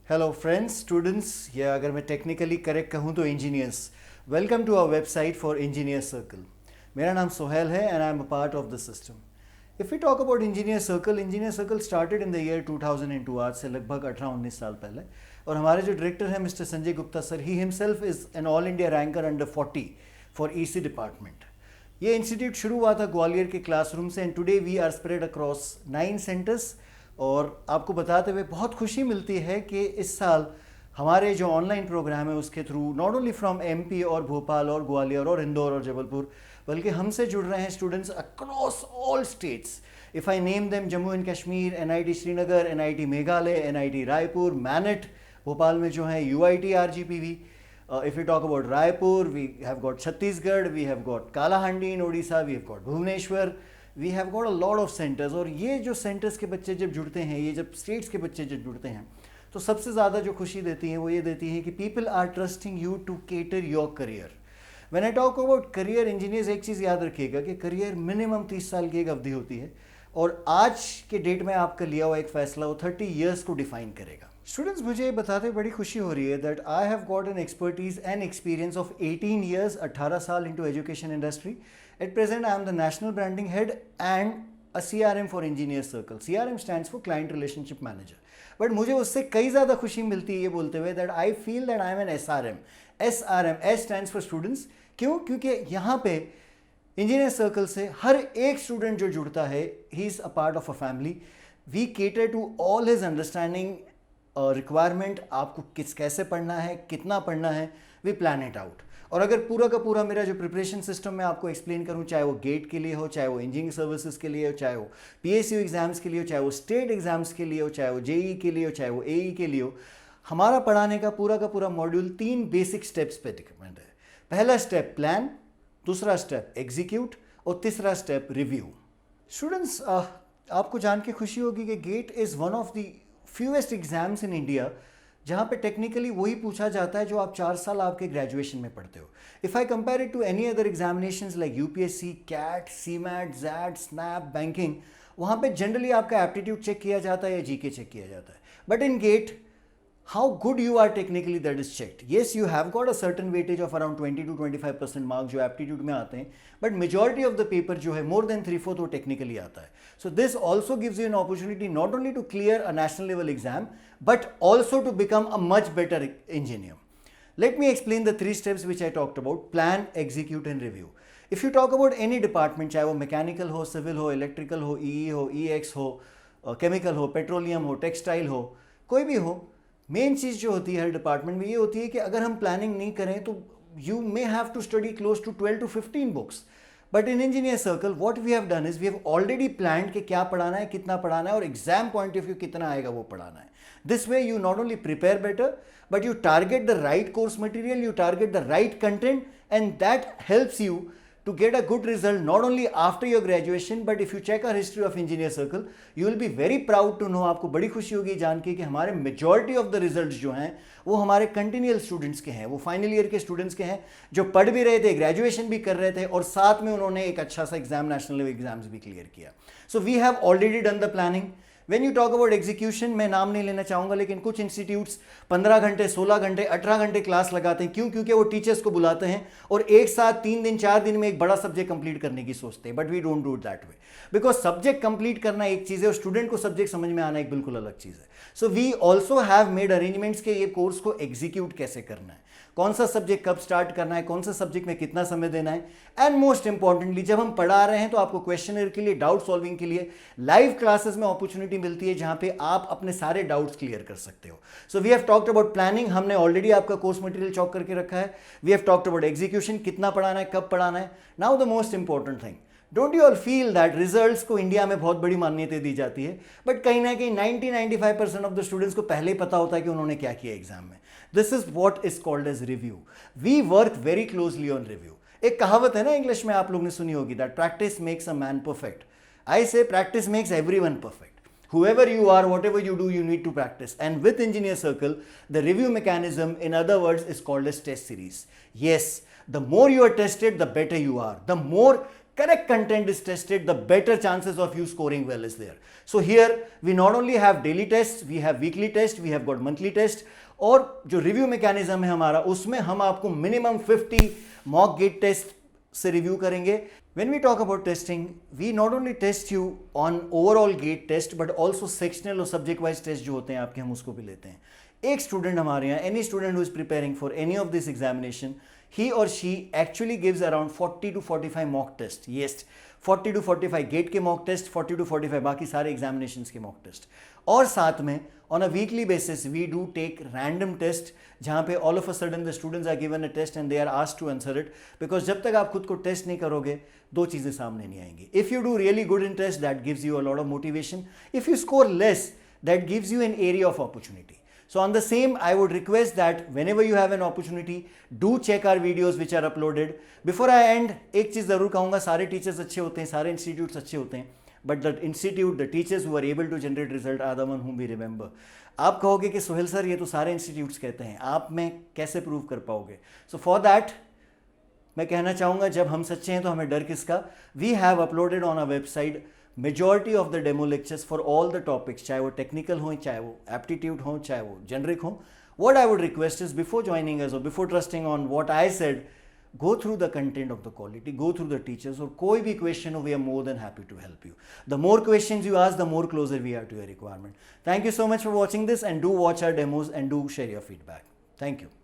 Hello friends, students या अगर मैं टेक्निकली करेक्ट कहूँ तो engineers, welcome to our website for engineer circle. मेरा नाम सोहेल है and I am a part of the system. If we talk about engineer circle started in the year 2002, आज से लगभग 18-19 साल पहले। और हमारे जो डायरेक्टर हैं mister Sanjay Gupta sir, he himself is an all India ranker under 40 for EC department. ये इंस्टीट्यूट शुरू हुआ था ग्वालियर के क्लासरूम से and today we are spread across 9 centres. और आपको बताते हुए बहुत खुशी मिलती है कि इस साल हमारे जो ऑनलाइन प्रोग्राम है उसके through not only from MP और भोपाल और ग्वालियर और इंदौर और जबलपुर, बल्कि हमसे जुड़ रहे हैं students across all states. If I name them, Jammu and Kashmir, NIT Srinagar, NIT Meghalaya, NIT Raipur, MANET Bhopal में जो है, UIT RGPV. If we talk about Raipur, we have got Chhattisgarh, we have got Kalahandi in Odisha, we have got Bhubaneswar, we have got a lot of centers। और ये जो centres के बच्चे जब जुड़ते हैं, ये जब स्टेट्स के बच्चे जब जुड़ते हैं, तो सबसे ज़्यादा जो खुशी देती है वो ये देती है कि people are trusting you to cater your career. When I talk about career engineers, एक चीज़ याद रखिएगा कि करियर मिनिमम 30 साल की एक अवधि होती है और आज के डेट में आपका लिया हुआ एक फैसला वो 30 ईयर्स को डिफाइन करेगा। स्टूडेंट्स, मुझे बताते बड़ी खुशी हो रही है that I have got an expertise and experience of 18 years, 18 साल into education industry. At present I am the national branding head and a CRM for engineer circle. CRM stands for client relationship manager. But मुझे उससे कई ज़्यादा खुशी मिलती है ये बोलते हुए that I feel that I am an SRM। S stands for students. क्यों? क्योंकि यहाँ पे इंजीनियर सर्कल से हर एक स्टूडेंट जो जुड़ता है, he is a part of a family. We cater to all his understanding requirement. आपको कैसे पढ़ना है, कितना पढ़ना है, वी प्लान इट आउट। और अगर पूरा का पूरा मेरा जो प्रिपरेशन सिस्टम मैं आपको एक्सप्लेन करूं, चाहे वो गेट के लिए हो, चाहे वो इंजीनियरिंग सर्विसेज के लिए हो, चाहे वो PSU एग्जाम्स के लिए हो, चाहे वो स्टेट एग्जाम्स के लिए हो, चाहे वो JEE के लिए हो, चाहे वो AE के लिए हो, हमारा पढ़ाने का पूरा मॉड्यूल 3 बेसिक स्टेप्स पे डिपेंड है। पहला स्टेप प्लान, दूसरा स्टेप एग्जीक्यूट और तीसरा स्टेप रिव्यू। स्टूडेंट्स, आपको जान के खुशी होगी कि GATE is one of the fewest exams in India जहाँ पे टेक्निकली वही पूछा जाता है जो आप 4 साल आपके ग्रेजुएशन में पढ़ते हो। If I compare it to any other examinations like UPSC, CAT, CMAT, ZAT, SNAP, banking, वहाँ पे जनरली आपका एप्टीट्यूड चेक किया जाता है या GK चेक किया जाता है। But in GATE, how good you are technically, that is checked. Yes, you have got a certain weightage of around 20 to 25% mark जो aptitude में आते हैं, but majority of the paper जो है more than 3/4 वो technically आता है। So this also gives you an opportunity not only to clear a national level exam but also to become a much better engineer. Let me explain the 3 steps which I talked about: plan, execute and review. If you talk about any department, चाहे वो mechanical हो, civil हो, electrical हो, EE हो, EX हो, chemical हो, petroleum हो, textile हो, कोई भी हो, मेन चीज़ जो होती है हर डिपार्टमेंट में ये होती है कि अगर हम प्लानिंग नहीं करें तो you may have to study close to 12 to 15 books. But in engineer circle what we have done is we have already planned कि क्या पढ़ाना है, कितना पढ़ाना है और एग्जाम पॉइंट ऑफ व्यू कितना आएगा वो पढ़ाना है। This way you not only prepare better but you target the right course material, you target the right content and that helps you to get a good result not only after your graduation but if you check our history of engineer circle you will be very proud to know, आपको बड़ी खुशी होगी जान के कि हमारे majority of the results जो हैं वो हमारे continual students के हैं, वो फाइनल ईयर के स्टूडेंट्स के हैं जो पढ़ भी रहे थे, ग्रेजुएशन भी कर रहे थे और साथ में उन्होंने एक अच्छा सा एग्जाम, नेशनल लेवल एग्जाम्स भी क्लियर किया। So we have already done the planning. When you talk about execution, मैं नाम नहीं लेना चाहूँगा लेकिन कुछ इंस्टीट्यूट्स 15 घंटे, 16 घंटे, 18 घंटे क्लास लगाते हैं। क्यों? क्योंकि वो टीचर्स को बुलाते हैं और एक साथ 3 दिन 4 दिन में एक बड़ा सब्जेक्ट कंप्लीट करने की सोचते हैं। But we don't do that way, because subject complete करना एक चीज़ है और स्टूडेंट को सब्जेक्ट समझ में आना एक बिल्कुल अलग चीज़ है। So we also have made arrangements के ये कोर्स को एग्जीक्यूट कैसे करना है, कौन सा सब्जेक्ट कब स्टार्ट करना है, कौन सा सब्जेक्ट में कितना समय देना है, एंड मोस्ट इंपॉर्टेंटली जब हम पढ़ा रहे हैं तो आपको क्वेश्चनर के लिए, डाउट सॉल्विंग के लिए लाइव क्लासेस में अपॉर्चुनिटी मिलती है जहां पे आप अपने सारे डाउट्स क्लियर कर सकते हो। So we have talked about planning, हमने ऑलरेडी आपका कोर्स मटेरियल चॉक करके रखा है। We have talked about execution, कितना पढ़ाना है, कब पढ़ाना है। Now the most important thing, don't you all feel that results को इंडिया में बहुत बड़ी मान्यता दी जाती है बट कहीं ना कहीं 90-95% ऑफ द स्टूडेंट्स को पहले ही पता होता है कि उन्होंने क्या किया एग्जाम में। This is what is called as review. We work very closely on review. एक कहावत है ना इंग्लिश में, आप लोग ने सुनी होगी, that practice makes a man perfect. I say practice makes everyone perfect. Whoever you are, whatever you do, you need to practice. And with Engineer Circle, the review mechanism, in other words, is called as test series. Yes, the more you are tested, the better you are. The more correct content is tested, the better chances of you scoring well is there. So here we not only have daily tests, we have weekly tests, we have got monthly test, और जो review mechanism है हमारा, उसमें हम आपको minimum 50 mock gate test से review करेंगे. When we talk about testing, we not only test you on overall gate test but also sectional और subject wise test जो होते हैं आपके, हम उसको भी लेते हैं. एक स्टूडेंट हमारे यहाँ, any student who is preparing for any of this examination, he or she actually gives around 40 to 45 mock test. Yes, 40 to 45 gate के मॉक टेस्ट, 40 to 45 बाकी सारे एग्जामिनेशंस के मॉक टेस्ट. और साथ में on a weekly basis we do take random test, जहाँ पे all of a sudden the students are given a test and they are asked to answer it. Because जब तक आप खुद को टेस्ट नहीं करोगे, दो चीज़ें सामने नहीं आएंगी. If you do really good in test, that gives you a lot of motivation. If you score less, that gives you an area of opportunity. So on the same, I would request that whenever you have an opportunity, do check our videos which are uploaded. Before I end, एक चीज़ ज़रूर कहूँगा, सारे teachers अच्छे होते हैं, सारे institutes अच्छे होते हैं, but the institute, the teachers who are able to generate result are the one whom we remember. आप कहोगे कि सोहेल सर ये तो सारे इंस्टीट्यूट्स कहते हैं, आप में कैसे प्रूव कर पाओगे? So for that, मैं कहना चाहूँगा, जब हम सच्चे हैं तो हमें डर किसका? We have uploaded on our website majority of the demo lectures for all the topics, चाहे वो टेक्निकल हो, चाहे वो एप्टीट्यूड हो, चाहे वो जेनरिक हो. What I would request is, before joining us और before trusting on what I said, go through the content of the quality, go through the teachers, और कोई भी question हो, we are more than happy to help you. The more questions you ask, the more closer we are to your requirement. Thank you so much for watching this, and do watch our demos and do share your feedback. Thank you.